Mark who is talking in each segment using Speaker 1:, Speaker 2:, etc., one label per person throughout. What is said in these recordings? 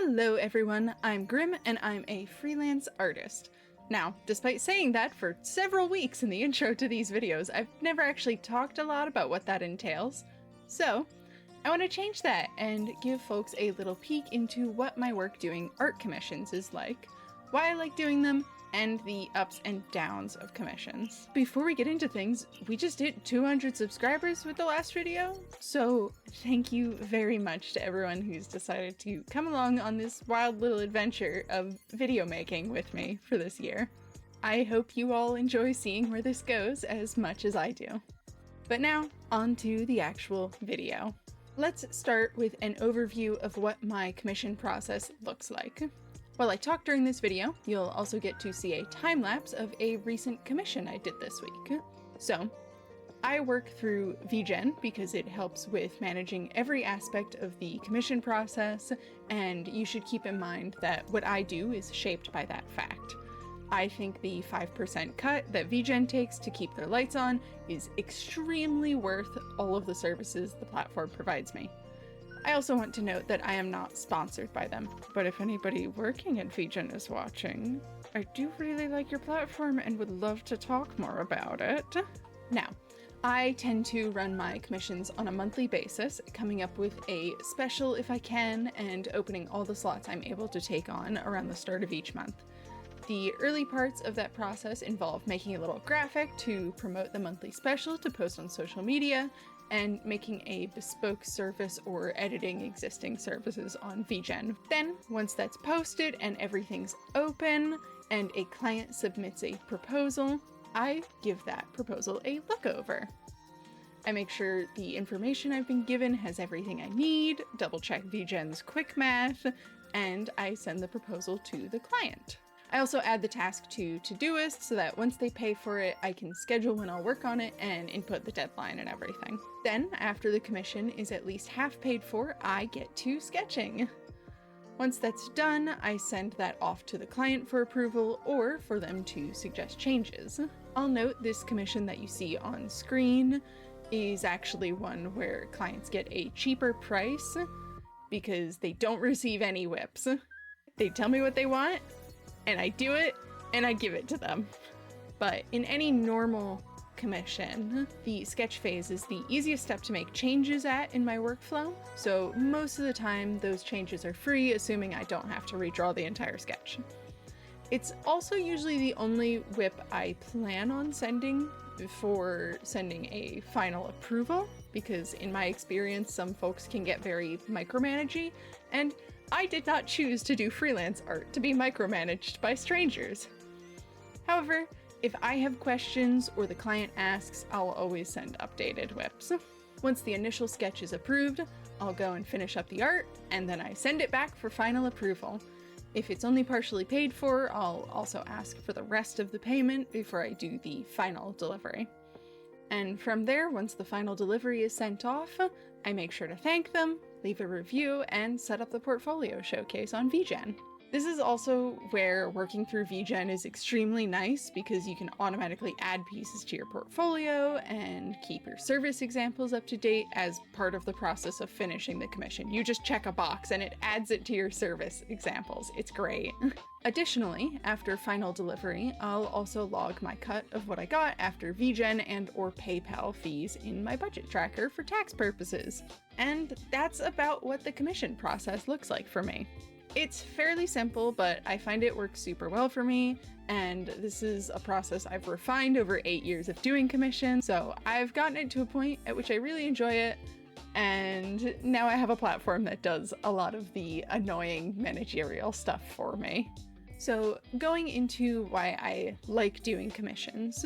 Speaker 1: Hello everyone, I'm Grim and I'm a freelance artist. Now, despite saying that for several weeks in the intro to these videos, I've never actually talked a lot about what that entails. So, I want to change that and give folks a little peek into what my work doing art commissions is like, why I like doing them, and the ups and downs of commissions. Before we get into things, we just hit 200 subscribers with the last video, so thank you very much to everyone who's decided to come along on this wild little adventure of video making with me for this year. I hope you all enjoy seeing where this goes as much as I do. But now, on to the actual video. Let's start with an overview of what my commission process looks like. While I talk during this video, you'll also get to see a time-lapse of a recent commission I did this week. So, I work through VGen because it helps with managing every aspect of the commission process, and you should keep in mind that what I do is shaped by that fact. I think the 5% cut that VGen takes to keep their lights on is extremely worth all of the services the platform provides me. I also want to note that I am not sponsored by them, but if anybody working at VGen is watching, I do really like your platform and would love to talk more about it. Now, I tend to run my commissions on a monthly basis, coming up with a special if I can, and opening all the slots I'm able to take on around the start of each month. The early parts of that process involve making a little graphic to promote the monthly special to post on social media, and making a bespoke service or editing existing services on VGen. Then, once that's posted and everything's open, and a client submits a proposal, I give that proposal a look over. I make sure the information I've been given has everything I need, double check VGen's quick math, and I send the proposal to the client. I also add the task to Todoist so that once they pay for it, I can schedule when I'll work on it and input the deadline and everything. Then, after the commission is at least half paid for, I get to sketching. Once that's done, I send that off to the client for approval or for them to suggest changes. I'll note this commission that you see on screen is actually one where clients get a cheaper price because they don't receive any whips. They tell me what they want, and I do it, and I give it to them. But in any normal commission, the sketch phase is the easiest step to make changes at in my workflow, so most of the time those changes are free, assuming I don't have to redraw the entire sketch. It's also usually the only whip I plan on sending before sending a final approval, because in my experience some folks can get very micromanagey, and I did not choose to do freelance art to be micromanaged by strangers. However, if I have questions or the client asks, I'll always send updated whips. Once the initial sketch is approved, I'll go and finish up the art, and then I send it back for final approval. If it's only partially paid for, I'll also ask for the rest of the payment before I do the final delivery. And from there, once the final delivery is sent off, I make sure to thank them, leave a review, and set up the portfolio showcase on VGen. This is also where working through VGen is extremely nice because you can automatically add pieces to your portfolio and keep your service examples up to date as part of the process of finishing the commission. You just check a box and it adds it to your service examples. It's great. Additionally, after final delivery, I'll also log my cut of what I got after VGen and or PayPal fees in my budget tracker for tax purposes. And that's about what the commission process looks like for me. It's fairly simple, but I find it works super well for me, and this is a process I've refined over 8 years of doing commission, so I've gotten it to a point at which I really enjoy it, and now I have a platform that does a lot of the annoying managerial stuff for me. So going into why I like doing commissions.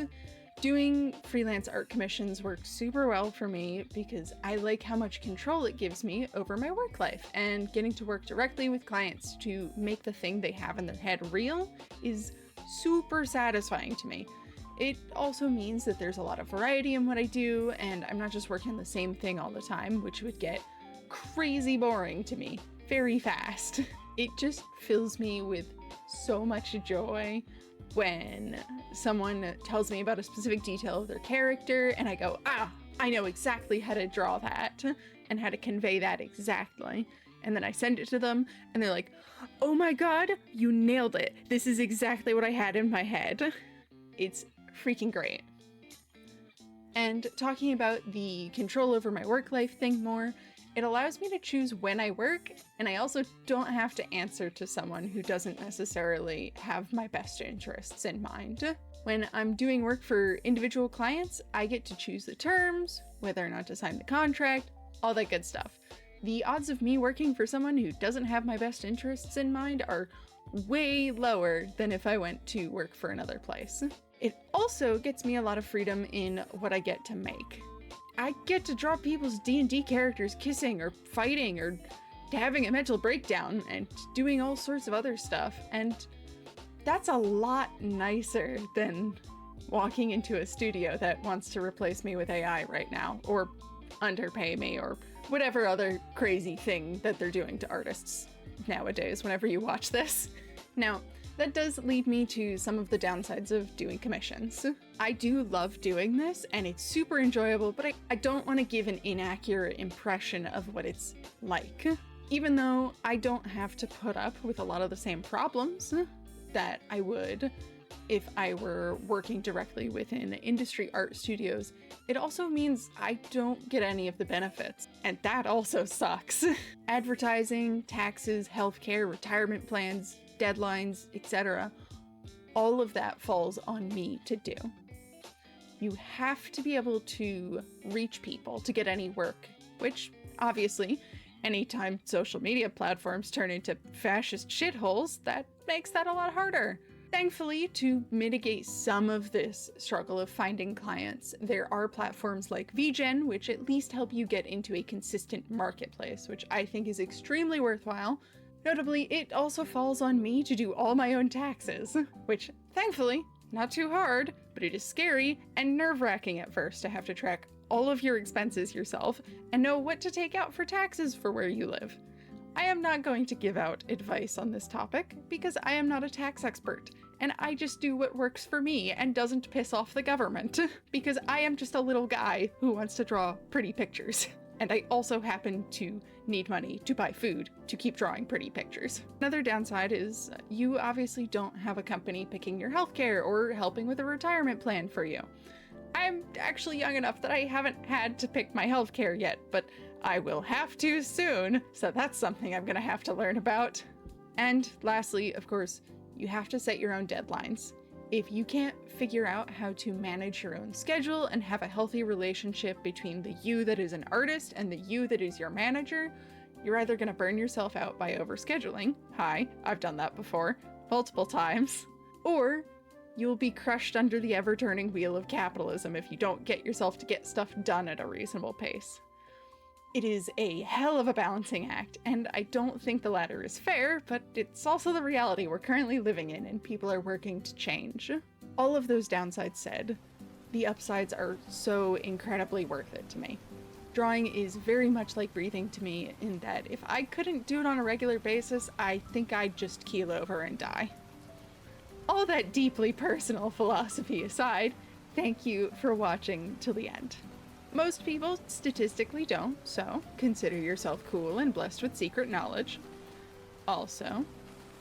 Speaker 1: Doing freelance art commissions works super well for me because I like how much control it gives me over my work life, and getting to work directly with clients to make the thing they have in their head real is super satisfying to me. It also means that there's a lot of variety in what I do, and I'm not just working on the same thing all the time, which would get crazy boring to me very fast. It just fills me with so much joy when someone tells me about a specific detail of their character and I go, I know exactly how to draw that and how to convey that exactly. and then I send it to them, and they're like, oh my god, you nailed it. This is exactly what I had in my head. It's freaking great. And talking about the control over my work life thing more, it allows me to choose when I work, and I also don't have to answer to someone who doesn't necessarily have my best interests in mind. When I'm doing work for individual clients, I get to choose the terms, whether or not to sign the contract, all that good stuff. The odds of me working for someone who doesn't have my best interests in mind are way lower than if I went to work for another place. It also gets me a lot of freedom in what I get to make. I get to draw people's D&D characters kissing or fighting or having a mental breakdown and doing all sorts of other stuff, and that's a lot nicer than walking into a studio that wants to replace me with AI right now, or underpay me, or whatever other crazy thing that they're doing to artists nowadays whenever you watch this. Now, that does lead me to some of the downsides of doing commissions. I do love doing this, and it's super enjoyable, but I don't want to give an inaccurate impression of what it's like. Even though I don't have to put up with a lot of the same problems that I would if I were working directly within industry art studios, it also means I don't get any of the benefits, and that also sucks. Advertising, taxes, healthcare, retirement plans, deadlines, etc. All of that falls on me to do. You have to be able to reach people to get any work, which obviously, anytime social media platforms turn into fascist shitholes, that makes that a lot harder. Thankfully, to mitigate some of this struggle of finding clients, there are platforms like VGen, which at least help you get into a consistent marketplace, which I think is extremely worthwhile. Notably, it also falls on me to do all my own taxes, which, thankfully, not too hard, but it is scary and nerve-wracking at first to have to track all of your expenses yourself and know what to take out for taxes for where you live. I am not going to give out advice on this topic because I am not a tax expert, and I just do what works for me and doesn't piss off the government, because I am just a little guy who wants to draw pretty pictures. And I also happen to need money to buy food to keep drawing pretty pictures. Another downside is you obviously don't have a company picking your healthcare or helping with a retirement plan for you. I'm actually young enough that I haven't had to pick my healthcare yet, but I will have to soon, so that's something I'm gonna have to learn about. And lastly, of course, you have to set your own deadlines. If you can't figure out how to manage your own schedule and have a healthy relationship between the you that is an artist and the you that is your manager, you're either going to burn yourself out by overscheduling. Hi, I've done that before, multiple times. Or you'll be crushed under the ever-turning wheel of capitalism if you don't get yourself to get stuff done at a reasonable pace. It is a hell of a balancing act, and I don't think the latter is fair, but it's also the reality we're currently living in and people are working to change. All of those downsides said, the upsides are so incredibly worth it to me. Drawing is very much like breathing to me in that if I couldn't do it on a regular basis, I think I'd just keel over and die. All that deeply personal philosophy aside, thank you for watching till the end. Most people statistically don't, so consider yourself cool and blessed with secret knowledge. Also,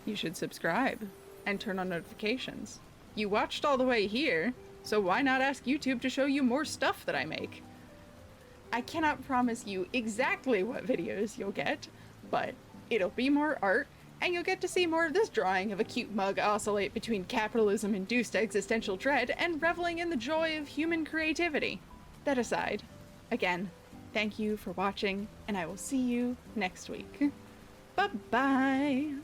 Speaker 1: you should subscribe and turn on notifications. You watched all the way here, so why not ask YouTube to show you more stuff that I make? I cannot promise you exactly what videos you'll get, but it'll be more art, and you'll get to see more of this drawing of a cute mug oscillate between capitalism-induced existential dread and reveling in the joy of human creativity. That aside, again, thank you for watching, and I will see you next week. Bye-bye!